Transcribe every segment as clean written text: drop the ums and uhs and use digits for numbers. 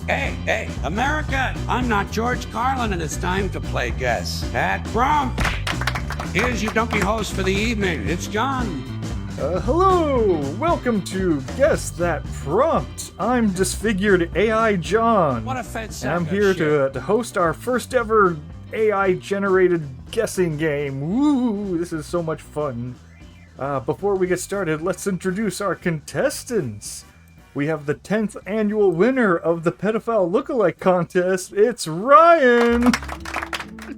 Hey, America! I'm not George Carlin, and it's time to play Guess That Prompt. Here's your dumpy host for the evening. It's John. Hello! Welcome to Guess That Prompt. I'm disfigured AI John. What a fed and I'm here to host our first ever AI-generated guessing game. Woo! This is so much fun. Before we get started, let's introduce our contestants. We have the 10th annual winner of the Pedophile Lookalike Contest. It's Ryan!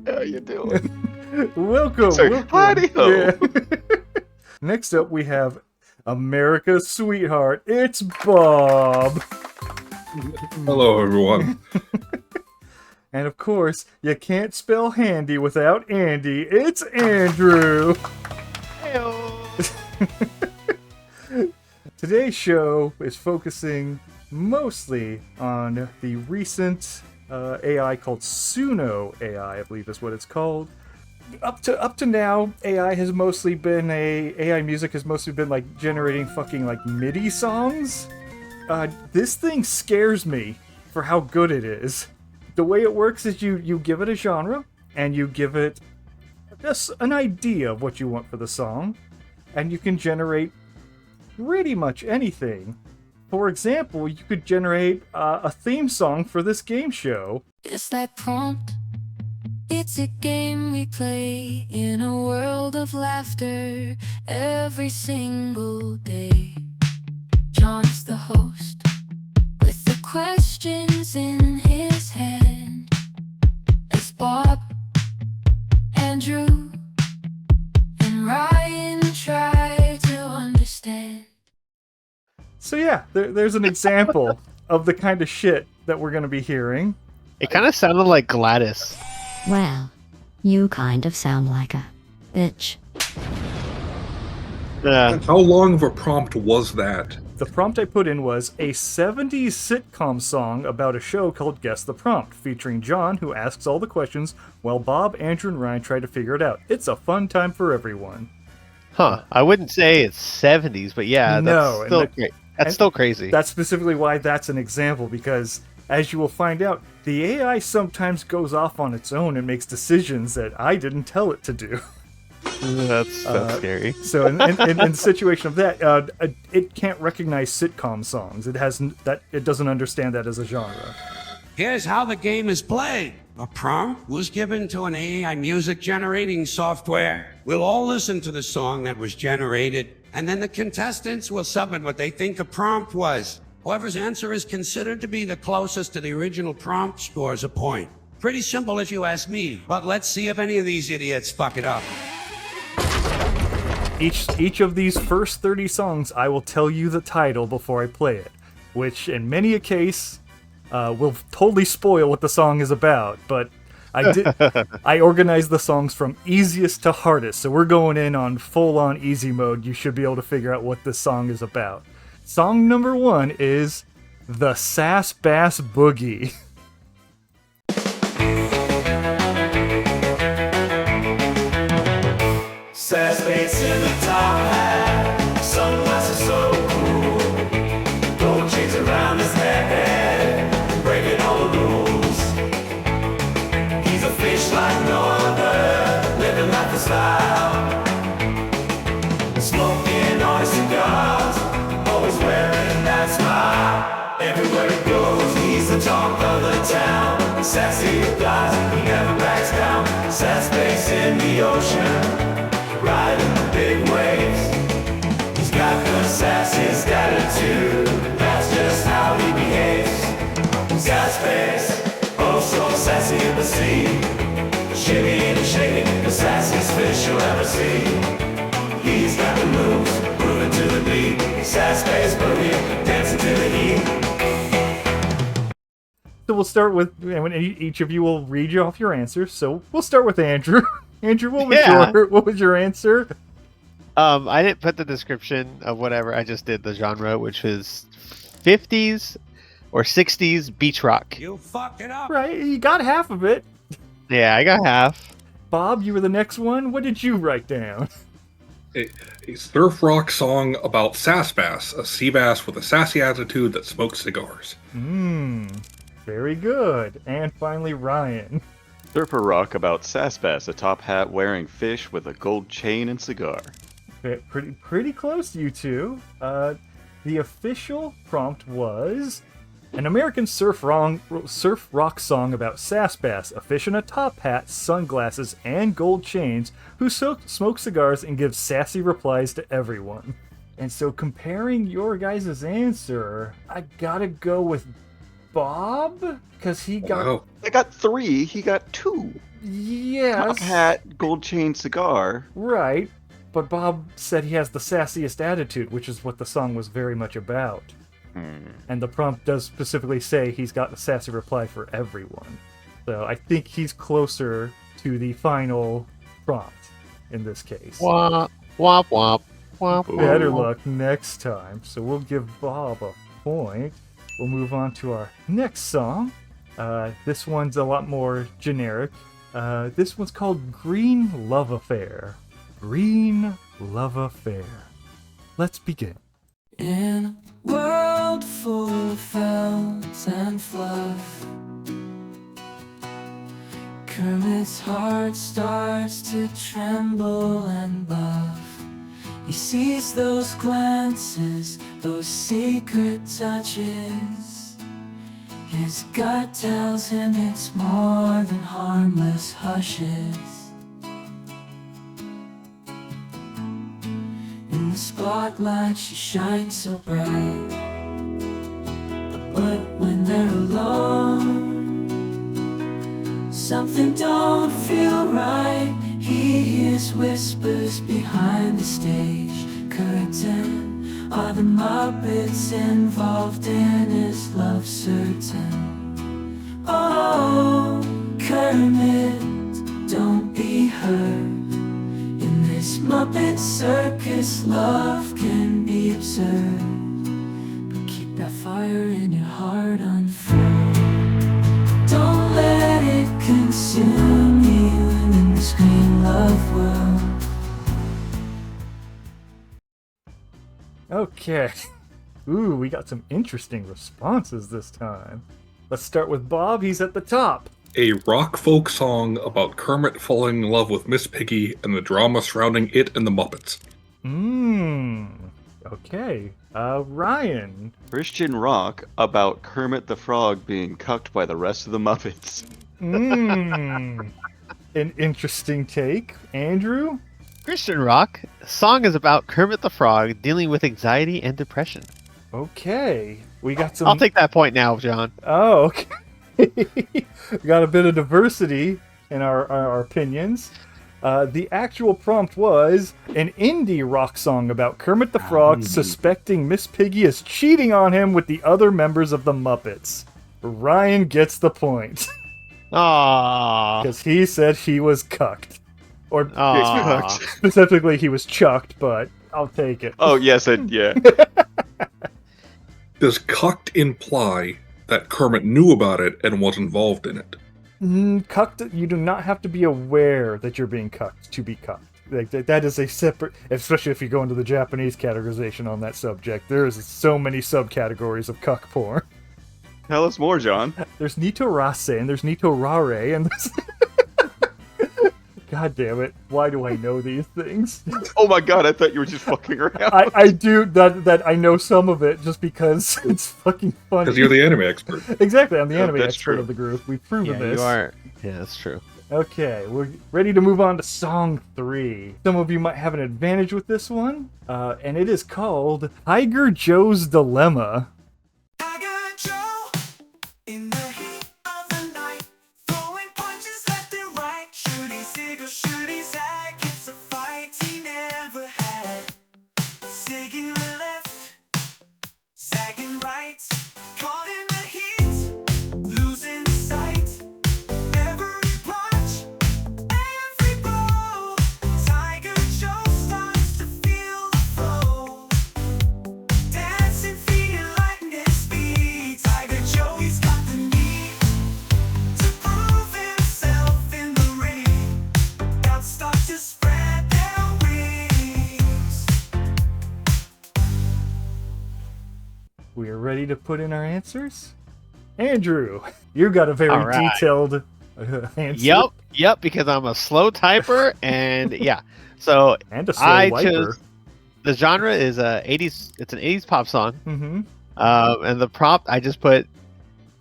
How you doing? Welcome. Howdy-ho. Yeah. Next up, we have America's sweetheart. It's Bob. Hello, everyone. And of course, you can't spell handy without Andy. It's Andrew. Today's show is focusing mostly on the recent AI called Suno AI, I believe is what it's called. Up to now, AI music has mostly been like generating fucking like MIDI songs. This thing scares me for how good it is. The way it works is you give it a genre and you give it just an idea of what you want for the song, and you can generate pretty much anything. For example, you could generate a theme song for this game show. It's that prompt. It's a game we play in a world of laughter every single day. John's the host with the questions in his hand. It's Bob, Andrew, and Ryan try to understand. So yeah, there's an example of the kind of shit that we're going to be hearing. It kind of sounded like Gladys. Well, you kind of sound like a bitch. Yeah. How long of a prompt was that? The prompt I put in was a 70s sitcom song about a show called Guess the Prompt, featuring John, who asks all the questions, while Bob, Andrew, and Ryan try to figure it out. It's a fun time for everyone. Huh. I wouldn't say it's 70s, but yeah, No, that's still crazy. That's specifically why that's an example, because as you will find out, the AI sometimes goes off on its own and makes decisions that I didn't tell it to do. That's scary. So in the situation of that, it can't recognize sitcom songs. It doesn't understand that as a genre. Here's how the game is played. A prompt was given to an AI music generating software. We'll all listen to the song that was generated, and then the contestants will submit what they think the prompt was. Whoever's answer is considered to be the closest to the original prompt scores a point. Pretty simple if you ask me, but let's see if any of these idiots fuck it up. Each of these first 30 songs, I will tell you the title before I play it, which in many a case will totally spoil what the song is about, but I organized the songs from easiest to hardest, so we're going in on full-on easy mode. You should be able to figure out what this song is about. Song number 1 is The Sass Bass Boogie. Sass bass in the top hat, sunglasses so cool, gold chains around his head, breaking all the rules. He's a fish like no other, living life in style, smoking on his cigars, always wearing that smile. Everywhere he goes, he's the talk of the town. Sassy guys, he never backs down. Sass bass in the ocean, riding the big waves. He's got the sassiest attitude, that's just how he behaves. Sass bass, oh so sassy in the sea, shaking and shaking, the sassiest fish you'll ever see. He's got the moves, moving to the beat. Sass bass boogie, dancing to the heat. So we'll start with, each of you will read you off your answers. So we'll start with Andrew. Andrew, what was your answer? I didn't put the description of whatever. I just did the genre, which was 50s or 60s beach rock. You fucked it up. Right, you got half of it. Yeah, I got half. Bob, you were the next one. What did you write down? A surf rock song about sass bass, a sea bass with a sassy attitude that smokes cigars. Very good. And finally, Ryan. Surfer rock about Sassbass, a top hat wearing fish with a gold chain and cigar. Pretty close, you two. The official prompt was an American surf rock song about Sassbass, a fish in a top hat, sunglasses, and gold chains, who smokes cigars and gives sassy replies to everyone. And so, comparing your guys' answer, I gotta go with Bob, because he got... Wow. I got 3, he got 2. Yes. Top hat, gold chain, cigar. Right. But Bob said he has the sassiest attitude, which is what the song was very much about. And the prompt does specifically say he's got a sassy reply for everyone. So I think he's closer to the final prompt in this case. Womp, womp, womp, womp. Better luck next time. So we'll give Bob a point. We'll move on to our next song. This one's a lot more generic. This one's called Green Love Affair. Green Love Affair. Let's begin. In a world full of felt and fluff, Kermit's heart starts to tremble and buff. He sees those glances, those secret touches. His gut tells him it's more than harmless hushes. In the spotlight she shines so bright, but when they're alone, something don't feel right. He hears whispers behind the stage curtain. Are the Muppets involved in his love certain? Oh, Kermit, don't be hurt. In this Muppet circus, love can be absurd, but keep that fire in your heart unfurled. Don't let it consume you in this green love world. Okay. Ooh, we got some interesting responses this time. Let's start with Bob. He's at the top. A rock folk song about Kermit falling in love with Miss Piggy and the drama surrounding it and the Muppets. Okay. Ryan. Christian rock about Kermit the Frog being cucked by the rest of the Muppets. An interesting take. Andrew? Christian rock. The song is about Kermit the Frog dealing with anxiety and depression. Okay. We got some... I'll take that point now, John. Oh, okay. We got a bit of diversity in our opinions. The actual prompt was an indie rock song about Kermit the Frog suspecting Miss Piggy is cheating on him with the other members of the Muppets. Ryan gets the point. Aww. Because he said he was cucked. Or Aww. specifically he was chucked, but I'll take it. Oh, yes, yeah. Does cucked imply that Kermit knew about it and was involved in it? Cucked, you do not have to be aware that you're being cucked to be cucked. Like, that is a separate, especially if you go into the Japanese categorization on that subject. There is so many subcategories of cuck porn. Tell us more, John. There's nitorase, and there's nitorare, and there's... God damn it. Why do I know these things? Oh my god, I thought you were just fucking around. I do, that I know some of it just because it's fucking funny. Because you're the anime expert. Exactly, I'm the anime that's expert true. of the group. We've proven Yeah, this. you are. Yeah, that's true. Okay, we're ready to move on to song 3. Some of you might have an advantage with this one, and it is called Tiger Joe's Dilemma. I got Joe in the heat of the night, throwing punches left and right. Should he zig or should he zag? It's a fight he never had. Zigging left, zagging right, caught in the heat, losing sight. Every punch, every blow, Tiger Joe starts to feel the flow. Dancing feet and lightning speed. Tiger Joe, he's got the need to prove himself in the ring. Doubts start to spread their wings. We are ready to put in our answers? Andrew, you got a very All right. detailed answer. Yep, because I'm a slow typer, and yeah. So And a slow I wiper. chose the genre is a 80s. It's an 80s pop song. Mm-hmm. And the prompt I just put,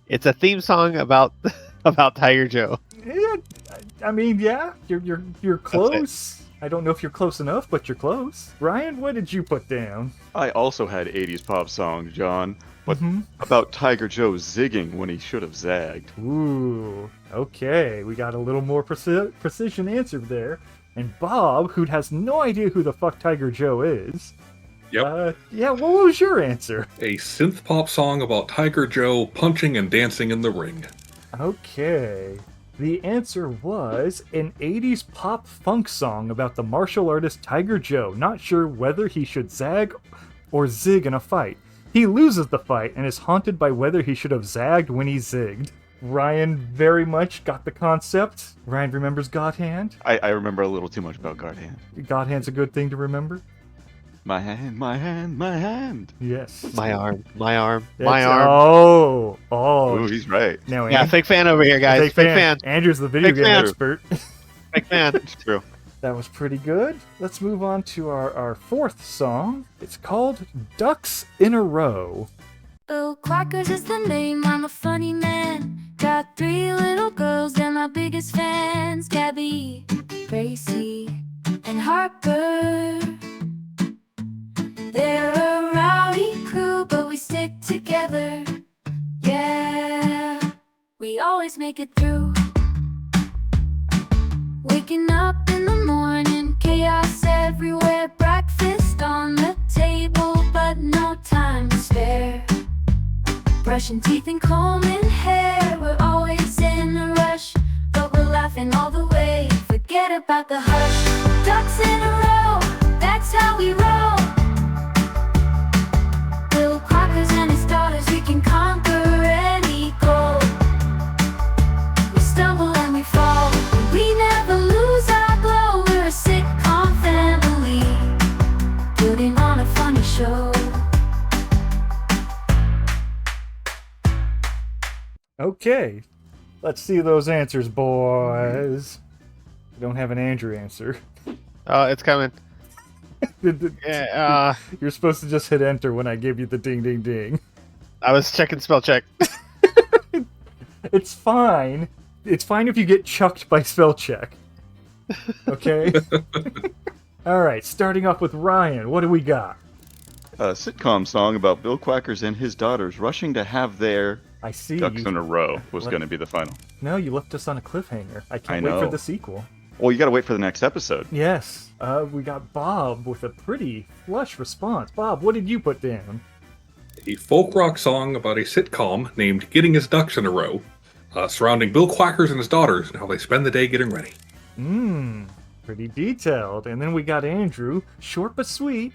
it's a theme song about about Tiger Joe. Yeah, I mean, yeah, you're close. I don't know if you're close enough, but you're close. Ryan, what did you put down? I also had 80s pop song, John, but Mhm. about Tiger Joe zigging when he should have zagged. Ooh, okay, we got a little more precision answer there. And Bob, who has no idea who the fuck Tiger Joe is. Yep. Yeah, what was your answer? A synth pop song about Tiger Joe punching and dancing in the ring. Okay. The answer was an 80s pop funk song about the martial artist Tiger Joe, not sure whether he should zag or zig in a fight. He loses the fight and is haunted by whether he should have zagged when he zigged. Ryan very much got the concept. Ryan remembers God Hand. I remember a little too much about Guard Hand. God Hand's a good thing to remember. My hand, my hand, my hand. Yes. My arm, my arm, That's- my arm. Oh. Ooh, he's right. Now, Yeah, fake fan over here, guys. Big Fake fan. Andrew's the video Big game fan. expert. Fake fan. It's true. That was pretty good. Let's move on to our fourth song. It's called Ducks in a Row. Bill Quackers is the name, I'm a funny man. Got 3 little girls, they're my biggest fans. Gabby, Gracie, and Harper. They're a rowdy crew, but we stick together. Yeah, we always make it through. Waking up in the morning, chaos everywhere. Breakfast on the table, but no time to spare. Brushing teeth and combing hair, we're always in a rush, but we're laughing all the way. Forget about the hush. Ducks in a row, that's how we roll. Bill Quackers and his daughters, we can conquer any goal. We stumble and we fall, but we never lose our glow. We're a sitcom family, putting on a funny show. Okay, let's see those answers, boys. I don't have an Andrew answer. Oh, it's coming. Yeah, You're supposed to just hit enter when I give you the ding ding ding. I was checking spell check. It's fine. It's fine if you get chucked by spell check. Okay? Alright, starting off with Ryan, what do we got? A sitcom song about Bill Quackers and his daughters rushing to have their I see. ducks in a row was What? going to be the final. No, you left us on a cliffhanger. I can't I wait for know. the sequel. Well, you got to wait for the next episode. Yes. We got Bob with a pretty flush response. Bob, what did you put down? A folk rock song about a sitcom named Getting His Ducks in a Row, surrounding Bill Quackers and his daughters and how they spend the day getting ready. Pretty detailed. And then we got Andrew, short but sweet.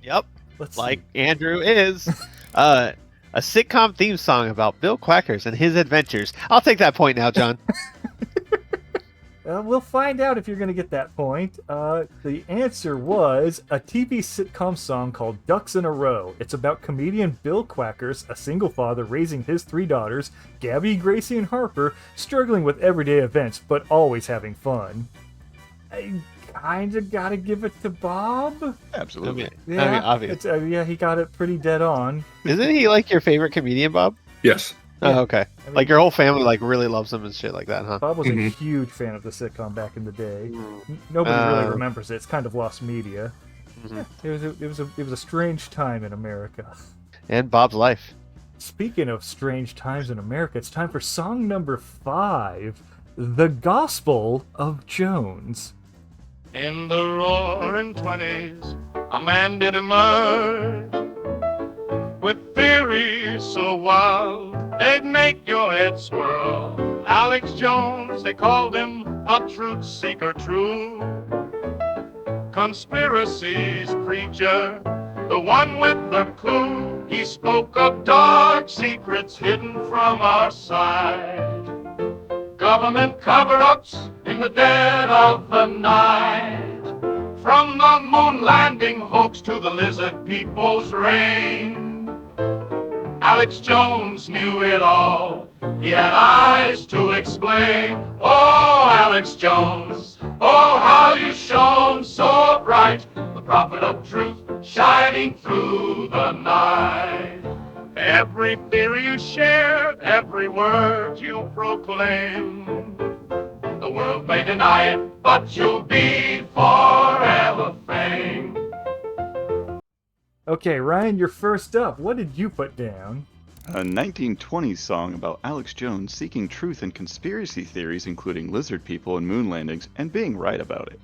Yep, Let's like Andrew is. A sitcom theme song about Bill Quackers and his adventures. I'll take that point now, John. We'll find out if you're going to get that point. The answer was a TV sitcom song called Ducks in a Row. It's about comedian Bill Quackers, a single father raising his 3 daughters, Gabby, Gracie, and Harper, struggling with everyday events, but always having fun. I kind of got to give it to Bob. Absolutely. I mean, obvious. Yeah, he got it pretty dead on. Isn't he like your favorite comedian, Bob? Yes. Oh, okay. I mean- Like your whole family like really loves him and shit like that, huh? Bob was Mhm. a huge fan of the sitcom back in the day. Nobody really remembers it. It's kind of lost media. Mhm. It was a strange time in America. And Bob's life. Speaking of strange times in America, it's time for song number 5, The Gospel of Jones. In the roaring 20s, a man did emerge with theories so wild they'd make your head swirl. Alex Jones, they called him a truth seeker, true conspiracies preacher, the one with the clue. He spoke of dark secrets hidden from our sight, government cover-ups in the dead of the night, from the moon landing hoax to the lizard people's reign. Alex Jones knew it all. He had eyes to explain. Oh, Alex Jones, oh, how you shone so bright. The prophet of truth shining through the night. Every theory you shared, every word you proclaimed. The world may deny it, but you'll be forever famed. Okay, Ryan, you're first up. What did you put down? A 1920s song about Alex Jones seeking truth in conspiracy theories, including lizard people and moon landings, and being right about it.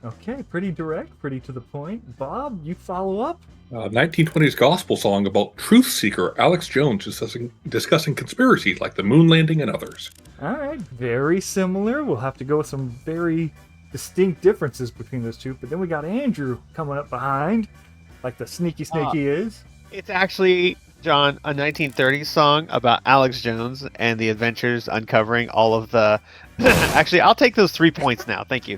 Okay, pretty direct, pretty to the point. Bob, you follow up? 1920s gospel song about truth seeker Alex Jones discussing conspiracies like the moon landing and others. All right, very similar. We'll have to go with some very distinct differences between those two. But then we got Andrew coming up behind, like the sneaky snake he is. It's actually, John, a 1930s song about Alex Jones and the adventures uncovering all of the... Actually, I'll take those 3 points now. Thank you.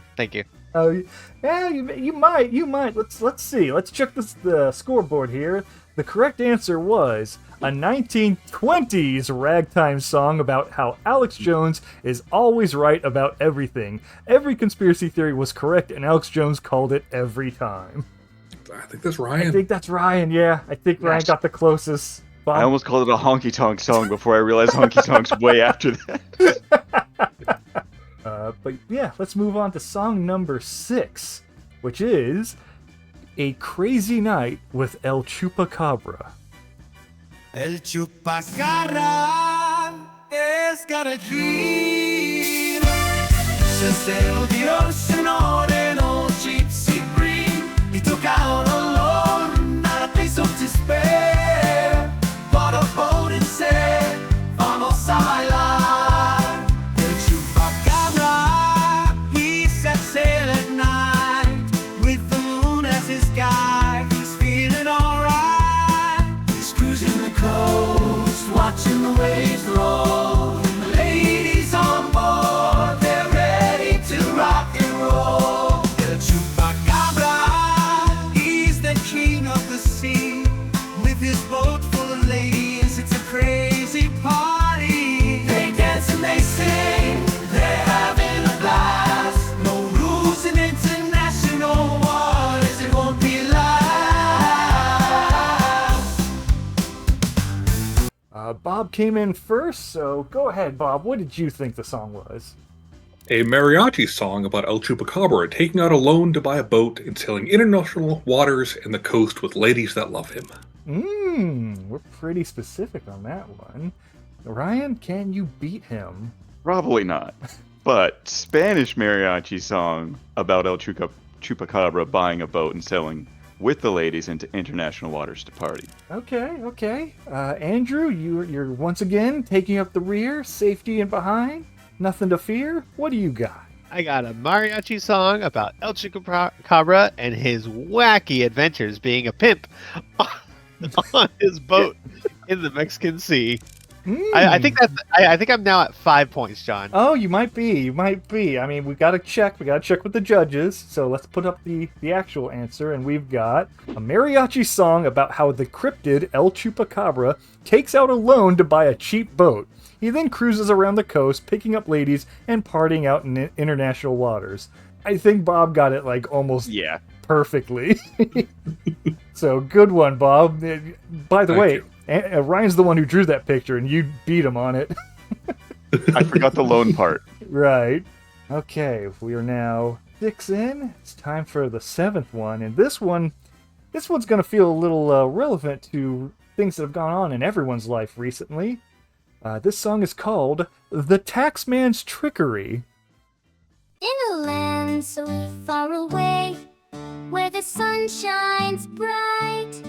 Oh, yeah, you might. Let's see. Let's check the scoreboard here. The correct answer was a 1920s ragtime song about how Alex Jones is always right about everything. Every conspiracy theory was correct, and Alex Jones called it every time. I think that's Ryan. I think that's Ryan, yeah. I think Ryan got the closest. Bob? I almost called it a honky tonk song before I realized honky tonk's way after that. But yeah, let's move on to song number 6, which is A Crazy Night with El Chupacabra. El chupacabra es got a dream. Se olvidó su nombre en old gypsy green. He took out alone, not a place of despair. Bought a boat and said, vamos a bailar. El chupacabra, he set sail at night with the moon as his guide. He's feeling alright. He's cruising the coast, watching the waves roll. The ladies on board, they're ready to rock and roll. El chupacabra, he's the king of the sea. With his boat full of ladies, it's a crazy party. They dance and they sing, they're having a blast. No rules in international waters, it won't be last. Bob came in first, so go ahead, Bob. What did you think the song was? A mariachi song about El Chupacabra taking out a loan to buy a boat and sailing international waters and the coast with ladies that love him. We're pretty specific on that one. Ryan, can you beat him? Probably not. But Spanish mariachi song about El Chupacabra buying a boat and sailing with the ladies into international waters to party. Okay. Andrew, you're once again taking up the rear, safety and behind. Nothing to fear. What do you got? I got a mariachi song about El Chupacabra and his wacky adventures being a pimp on his boat in the Mexican Sea. I think I'm now at 5 points, John. Oh, you might be. I mean, we gotta check with the judges. So let's put up the actual answer, and we've got a mariachi song about how the cryptid El Chupacabra takes out a loan to buy a cheap boat. He then cruises around the coast, picking up ladies and partying out in international waters. I think Bob got it like almost perfectly. So good one, Bob. By the way, Ryan's the one who drew that picture, and you beat him on it. I forgot the loan part. Right. Okay, we are now 6 in. It's time for the 7th one, and this one's going to feel a little relevant to things that have gone on in everyone's life recently. This song is called The Taxman's Trickery. In a land so far away, where the sun shines bright,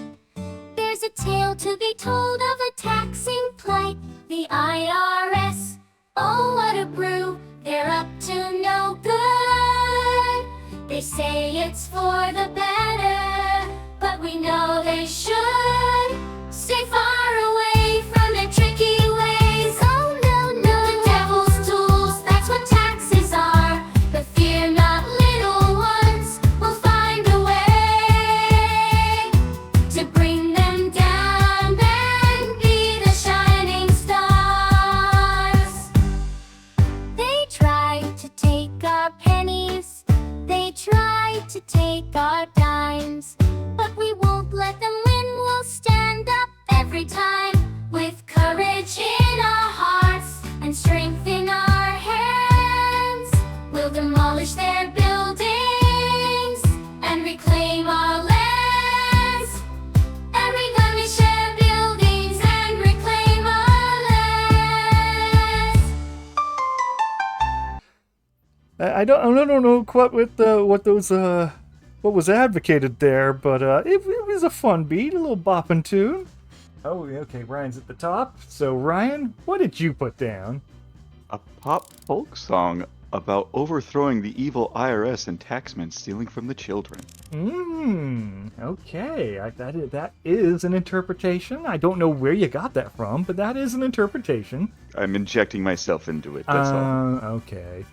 there's a tale to be told of a taxing plight. The IRS, oh what a brew, they're up to no good. They say it's for the better, but we know they should stay far away from their tricky ways. Oh no, no, the devil's tools, that's what taxes are. But fear not, little ones, we'll find a way to bring them down. Then take our dimes. But we won't let them win, we'll stand up every time. With courage in our hearts and strength in our hands, we'll demolish their buildings and reclaim our lands. And demolish their buildings and reclaim our lands. I don't know quite what was advocated there, but it was a fun beat, a little bopping tune. Oh, okay, Ryan's at the top. So Ryan, what did you put down? A pop folk song about overthrowing the evil IRS and taxmen stealing from the children. Okay, that is an interpretation. I don't know where you got that from, but that is an interpretation. I'm injecting myself into it, that's all. Okay.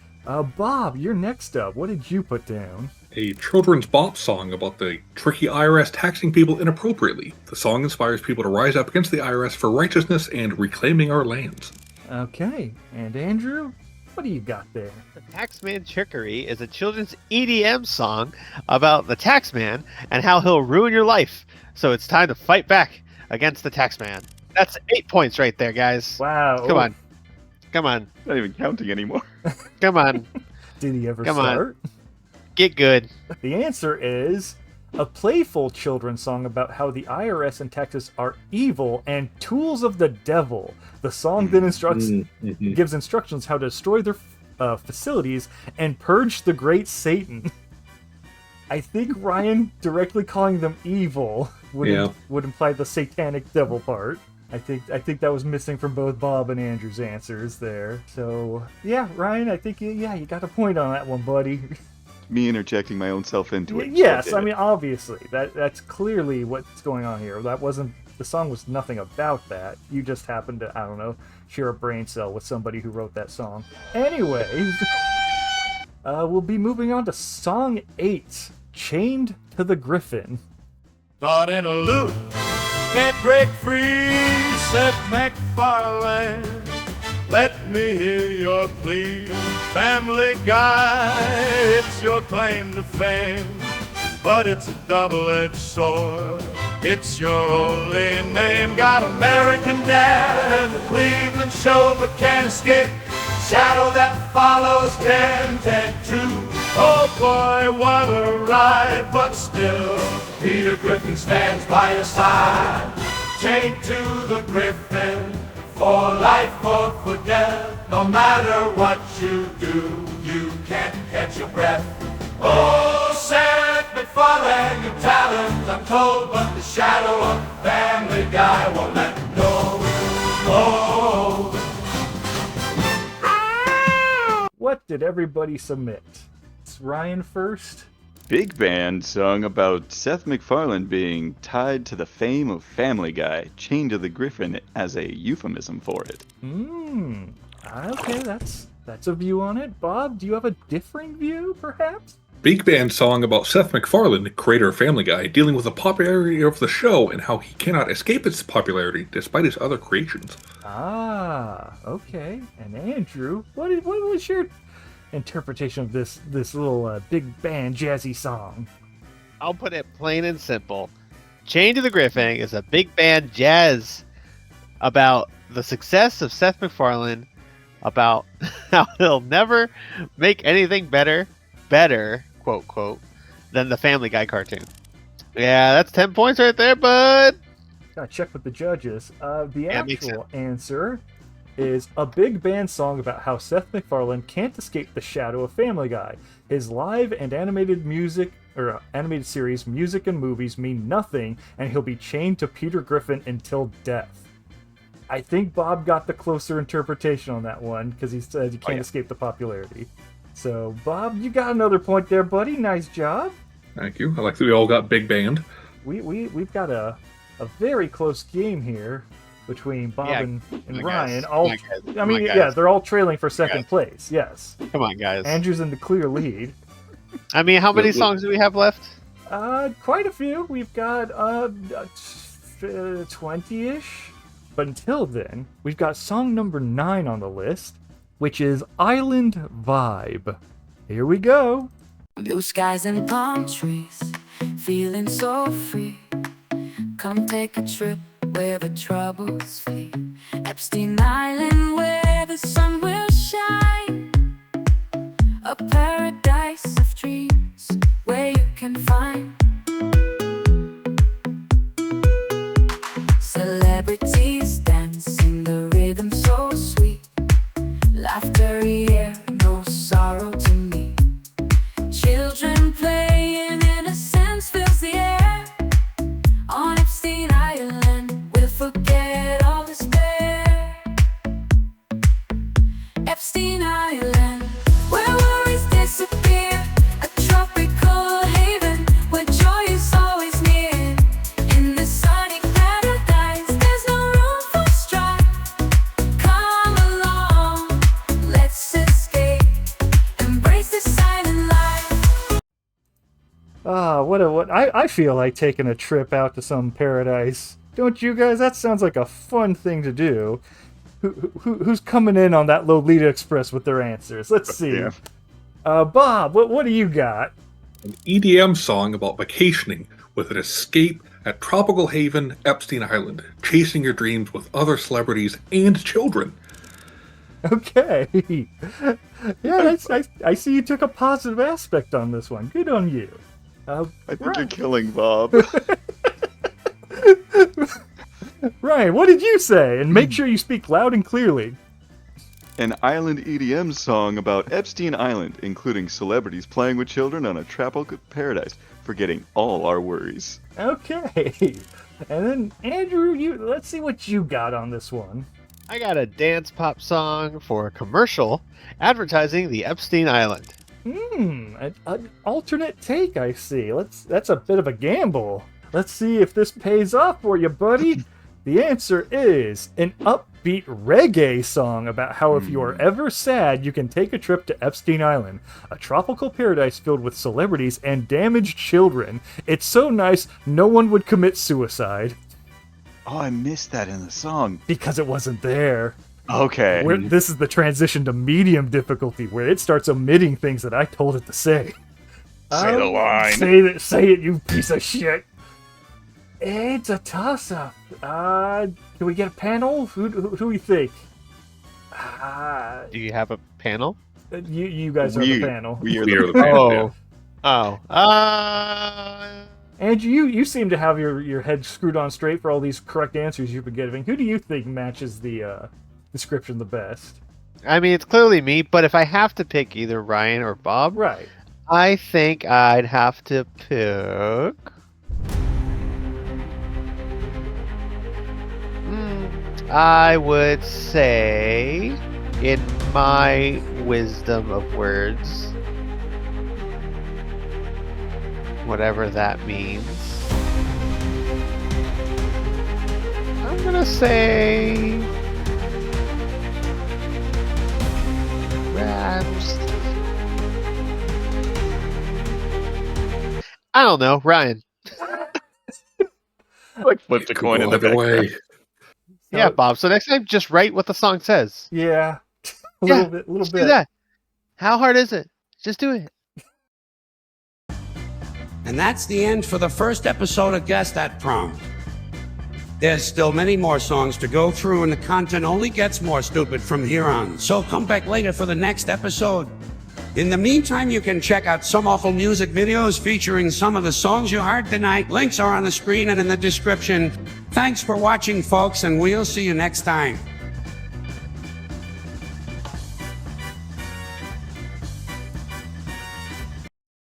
Bob, you're next up. What did you put down? A children's bop song about the tricky IRS taxing people inappropriately. The song inspires people to rise up against the IRS for righteousness and reclaiming our lands. Okay, and Andrew, what do you got there? The Taxman Trickery is a children's EDM song about the taxman and how he'll ruin your life. So it's time to fight back against the taxman. That's 8 points right there, guys. Wow. Come on. Come on. Not even counting anymore. Come on. Did he ever Come start? on. Get good. The answer is a playful children's song about how the IRS and Texas are evil and tools of the devil. The song then gives instructions how to destroy their facilities and purge the great Satan. I think Ryan directly calling them evil would imply the satanic devil part. I think that was missing from both Bob and Andrew's answers there. So yeah, Ryan, I think you got a point on that one, buddy. Me interjecting my own self into it. Yes, I mean obviously that's clearly what's going on here. The song was nothing about that. You just happened to, I don't know, share a brain cell with somebody who wrote that song. Anyways, we'll be moving on to song 8, Chained to the Griffin. Caught in a loop, can't break free, said McFarlane. Let me hear your plea, Family Guy. It's your claim to fame, but it's a double-edged sword. It's your only name. Got American Dad and the Cleveland Show, but can't escape shadow that follows 10-10-2. Oh boy, what a ride, but still Peter Griffin stands by your side. Chained to the Griffin, for life or for death. No matter what you do, you can't catch your breath. Oh, Seth MacFarlane, your talent, I'm told, but the shadow of Family Guy won't let you go. Oh. What did everybody submit? It's Ryan first. Big band song about Seth MacFarlane being tied to the fame of Family Guy, chained to the Griffin as a euphemism for it. Okay, that's a view on it. Bob, do you have a differing view, perhaps? Big band song about Seth MacFarlane, creator of Family Guy, dealing with the popularity of the show and how he cannot escape its popularity despite his other creations. Okay. And Andrew, what was your interpretation of this little big band jazzy song? I'll put it plain and simple. Chained to the Griffin is a big band jazz about the success of Seth MacFarlane, about how he'll never make anything better, quote, quote, than the Family Guy cartoon. Yeah, that's 10 points right there, bud. Gotta check with the judges. The actual answer is a big band song about how Seth MacFarlane can't escape the shadow of Family Guy. His live and animated series, music and movies mean nothing, and he'll be chained to Peter Griffin until death. I think Bob got the closer interpretation on that one, because he said he can't escape the popularity. So, Bob, you got another point there, buddy. Nice job. Thank you. I like that we all got big band. We've got a very close game here between Bob and Ryan. They're all trailing for second place. Yes. Come on, guys. Andrew's in the clear lead. I mean, how many songs do we have left? Quite a few. We've got 20-ish. But until then, we've got song number 9 on the list, which is Island Vibe. Here we go. Blue skies and palm trees, feeling so free. Come take a trip where the troubles flee. Epstein Island where the sun will shine. A paradise of dreams where you can find celebrities dancing the rhythm so sweet. Laughter here, no sorrow to me. Children playing, innocence fills the air. On Epstein Island, we'll forget all despair. Epstein Island, where worries disappear. A tropical haven where joy is always near. In this sunny paradise, there's no room for strife. Come along, let's escape. Embrace this silent life. I feel like taking a trip out to some paradise. Don't you guys? That sounds like a fun thing to do. Who's coming in on that Lolita Express with their answers? Let's see. Yeah. Bob, what do you got? An EDM song about vacationing with an escape at tropical haven Epstein Island, chasing your dreams with other celebrities and children. Okay. Yeah, I see you took a positive aspect on this one. Good on you. I think you're killing Bob. Ryan, what did you say? And make sure you speak loud and clearly. An island EDM song about Epstein Island, including celebrities playing with children on a tropical paradise, forgetting all our worries. Okay. And then, Andrew, let's see what you got on this one. I got a dance pop song for a commercial advertising the Epstein Island. An alternate take, I see. That's a bit of a gamble. Let's see if this pays off for you, buddy. The answer is an upbeat reggae song about how if you are ever sad, you can take a trip to Epstein Island, a tropical paradise filled with celebrities and damaged children. It's so nice, no one would commit suicide. Oh, I missed that in the song. Because it wasn't there. Okay. This is the transition to medium difficulty, where it starts omitting things that I told it to say. Say the line. Say it, you piece of shit. It's a toss-up. Can we get a panel? Who do we think? Do you have a panel? You guys are the panel. We are the the panel. Andrew, you seem to have your head screwed on straight for all these correct answers you've been giving. Who do you think matches the description the best? I mean, it's clearly me, but if I have to pick either Ryan or Bob, Right. I think I'd have to pick... I would say, in my wisdom of words, whatever that means, I'm gonna say I don't know, Ryan. Like flip the coin in the back. way. Yeah, Bob. So next time, just write what the song says. Yeah. A little bit. Do that. How hard is it? Just do it. And that's the end for the first episode of Guess That Prompt. There's still many more songs to go through, and the content only gets more stupid from here on. So come back later for the next episode. In the meantime, you can check out some awful music videos featuring some of the songs you heard tonight. Links are on the screen and in the description. Thanks for watching, folks, and we'll see you next time.